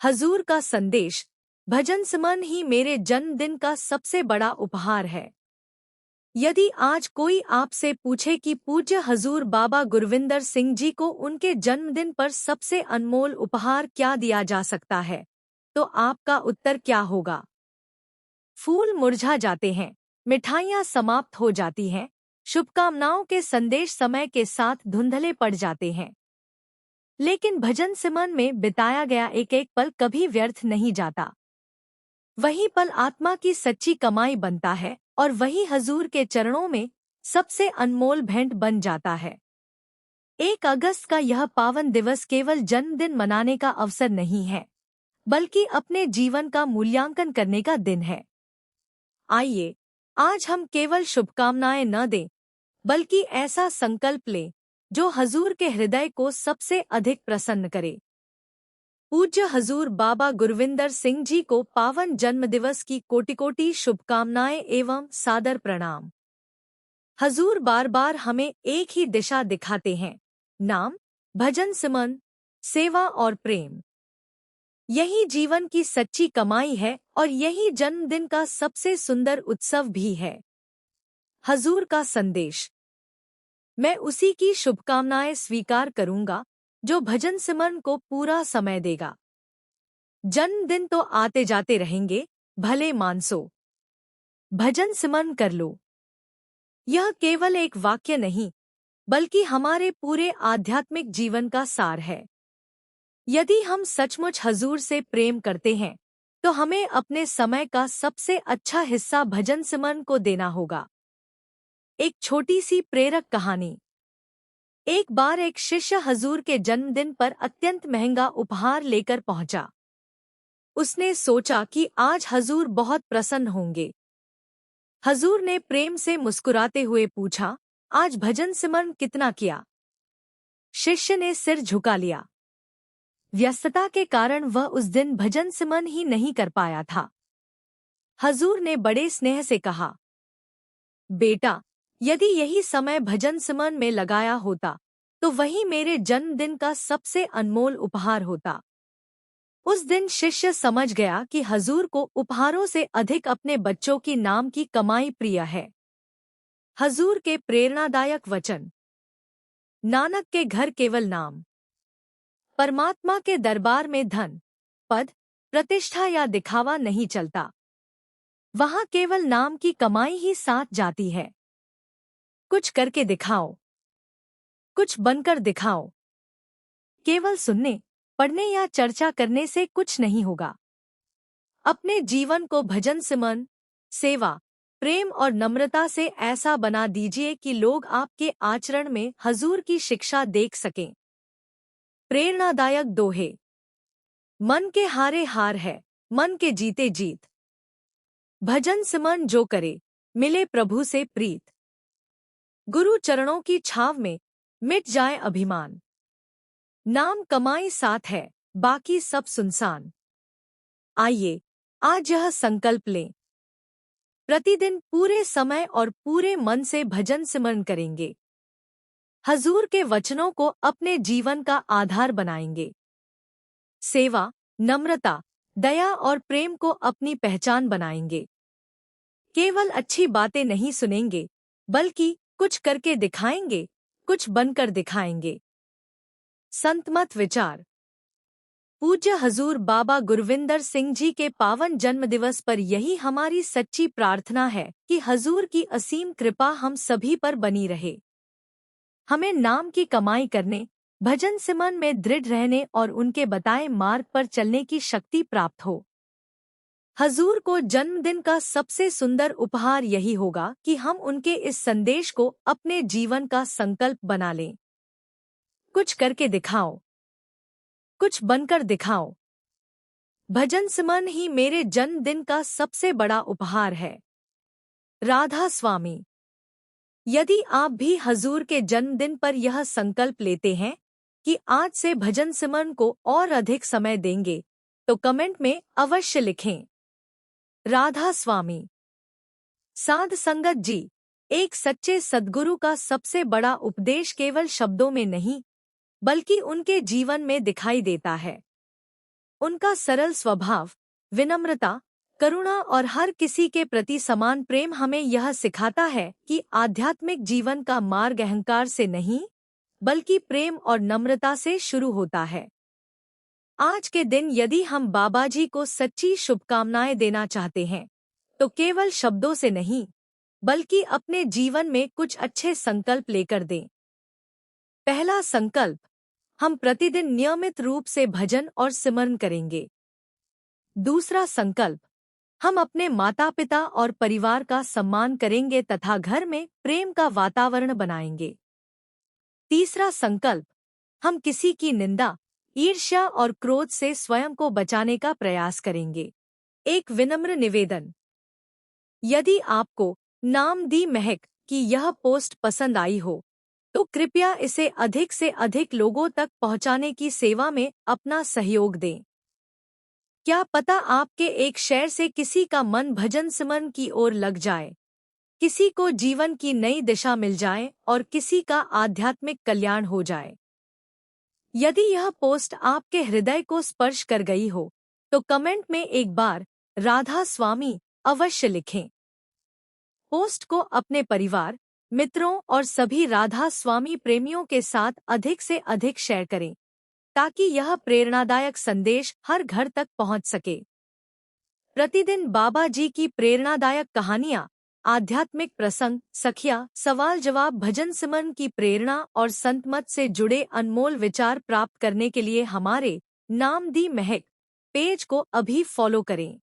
हजूर का संदेश, भजन सुमन ही मेरे जन्मदिन का सबसे बड़ा उपहार है। यदि आज कोई आपसे पूछे कि पूज्य हजूर बाबा गुरविंदर सिंह जी को उनके जन्मदिन पर सबसे अनमोल उपहार क्या दिया जा सकता है, तो आपका उत्तर क्या होगा? फूल मुरझा जाते हैं, मिठाइयाँ समाप्त हो जाती हैं, शुभकामनाओं के संदेश समय के साथ धुंधले पड़ जाते हैं। लेकिन भजन सिमरन में बिताया गया एक एक पल कभी व्यर्थ नहीं जाता। वही पल आत्मा की सच्ची कमाई बनता है और वही हजूर के चरणों में सबसे अनमोल भेंट बन जाता है। 1 अगस्त का यह पावन दिवस केवल जन्मदिन मनाने का अवसर नहीं है, बल्कि अपने जीवन का मूल्यांकन करने का दिन है। आइए, आज हम केवल शुभकामनाएं न दें, बल्कि ऐसा संकल्प लें जो हजूर के हृदय को सबसे अधिक प्रसन्न करे। पूज्य हजूर बाबा गुरविंदर सिंह जी को पावन जन्मदिवस की कोटि-कोटि शुभकामनाएं एवं सादर प्रणाम। हजूर बार बार हमें एक ही दिशा दिखाते हैं, नाम, भजन सिमरन, सेवा और प्रेम। यही जीवन की सच्ची कमाई है और यही जन्मदिन का सबसे सुंदर उत्सव भी है। हजूर का संदेश, मैं उसी की शुभकामनाएं स्वीकार करूंगा जो भजन सिमरन को पूरा समय देगा। जन्मदिन तो आते जाते रहेंगे, भले मानसो, भजन सिमरन कर लो। यह केवल एक वाक्य नहीं, बल्कि हमारे पूरे आध्यात्मिक जीवन का सार है। यदि हम सचमुच हजूर से प्रेम करते हैं, तो हमें अपने समय का सबसे अच्छा हिस्सा भजन सिमरन को देना होगा। एक छोटी सी प्रेरक कहानी। एक बार एक शिष्य हजूर के जन्मदिन पर अत्यंत महंगा उपहार लेकर पहुंचा। उसने सोचा कि आज हजूर बहुत प्रसन्न होंगे। हजूर ने प्रेम से मुस्कुराते हुए पूछा, आज भजन सिमरन कितना किया? शिष्य ने सिर झुका लिया। व्यस्तता के कारण वह उस दिन भजन सिमरन ही नहीं कर पाया था। हजूर ने बड़े स्नेह से कहा, बेटा, यदि यही समय भजन सिमरन में लगाया होता, तो वही मेरे जन्मदिन का सबसे अनमोल उपहार होता। उस दिन शिष्य समझ गया कि हजूर को उपहारों से अधिक अपने बच्चों की नाम की कमाई प्रिय है। हजूर के प्रेरणादायक वचन, नानक के घर केवल नाम। परमात्मा के दरबार में धन, पद, प्रतिष्ठा या दिखावा नहीं चलता। वहां केवल नाम की कमाई ही साथ जाती है। कुछ करके दिखाओ, कुछ बनकर दिखाओ। केवल सुनने, पढ़ने या चर्चा करने से कुछ नहीं होगा। अपने जीवन को भजन सिमरन, सेवा, प्रेम और नम्रता से ऐसा बना दीजिए कि लोग आपके आचरण में हजूर की शिक्षा देख सकें। प्रेरणादायक दोहे, मन के हारे हार है, मन के जीते जीत। भजन सिमरन जो करे, मिले प्रभु से प्रीत। गुरु चरणों की छाव में मिट जाए अभिमान। नाम कमाई साथ है, बाकी सब सुनसान। आइए, आज यह संकल्प लें, प्रतिदिन पूरे समय और पूरे मन से भजन सिमरन करेंगे। हजूर के वचनों को अपने जीवन का आधार बनाएंगे। सेवा, नम्रता, दया और प्रेम को अपनी पहचान बनाएंगे। केवल अच्छी बातें नहीं सुनेंगे, बल्कि कुछ करके दिखाएंगे, कुछ बनकर दिखाएंगे। संतमत विचार। पूज्य हजूर बाबा गुरविंदर सिंह जी के पावन जन्मदिवस पर यही हमारी सच्ची प्रार्थना है कि हजूर की असीम कृपा हम सभी पर बनी रहे। हमें नाम की कमाई करने, भजन सिमरन में दृढ़ रहने और उनके बताए मार्ग पर चलने की शक्ति प्राप्त हो। हजूर को जन्मदिन का सबसे सुंदर उपहार यही होगा कि हम उनके इस संदेश को अपने जीवन का संकल्प बना लें। कुछ करके दिखाओ, कुछ बनकर दिखाओ। भजन सिमरन ही मेरे जन्मदिन का सबसे बड़ा उपहार है। राधा स्वामी। यदि आप भी हजूर के जन्मदिन पर यह संकल्प लेते हैं कि आज से भजन सिमरन को और अधिक समय देंगे, तो कमेंट में अवश्य लिखें। राधा स्वामी। साध संगत जी, एक सच्चे सद्गुरु का सबसे बड़ा उपदेश केवल शब्दों में नहीं, बल्कि उनके जीवन में दिखाई देता है। उनका सरल स्वभाव, विनम्रता, करुणा और हर किसी के प्रति समान प्रेम हमें यह सिखाता है कि आध्यात्मिक जीवन का मार्ग अहंकार से नहीं, बल्कि प्रेम और नम्रता से शुरू होता है। आज के दिन यदि हम बाबा जी को सच्ची शुभकामनाएं देना चाहते हैं, तो केवल शब्दों से नहीं, बल्कि अपने जीवन में कुछ अच्छे संकल्प लेकर दें। पहला संकल्प, हम प्रतिदिन नियमित रूप से भजन और सिमरन करेंगे। दूसरा संकल्प, हम अपने माता पिता और परिवार का सम्मान करेंगे तथा घर में प्रेम का वातावरण बनाएंगे। तीसरा संकल्प, हम किसी की निंदा, ईर्ष्या और क्रोध से स्वयं को बचाने का प्रयास करेंगे। एक विनम्र निवेदन, यदि आपको नाम दी महक की यह पोस्ट पसंद आई हो, तो कृपया इसे अधिक से अधिक लोगों तक पहुंचाने की सेवा में अपना सहयोग दें। क्या पता आपके एक शेयर से किसी का मन भजन सिमरन की ओर लग जाए, किसी को जीवन की नई दिशा मिल जाए और किसी का आध्यात्मिक कल्याण हो जाए। यदि यह पोस्ट आपके हृदय को स्पर्श कर गई हो, तो कमेंट में एक बार राधा स्वामी अवश्य लिखें। पोस्ट को अपने परिवार, मित्रों और सभी राधा स्वामी प्रेमियों के साथ अधिक से अधिक शेयर करें, ताकि यह प्रेरणादायक संदेश हर घर तक पहुंच सके। प्रतिदिन बाबा जी की प्रेरणादायक कहानियां, आध्यात्मिक प्रसंग, सखिया, सवाल जवाब, भजन सिमरन की प्रेरणा और संतमत से जुड़े अनमोल विचार प्राप्त करने के लिए हमारे नाम दी महक पेज को अभी फॉलो करें।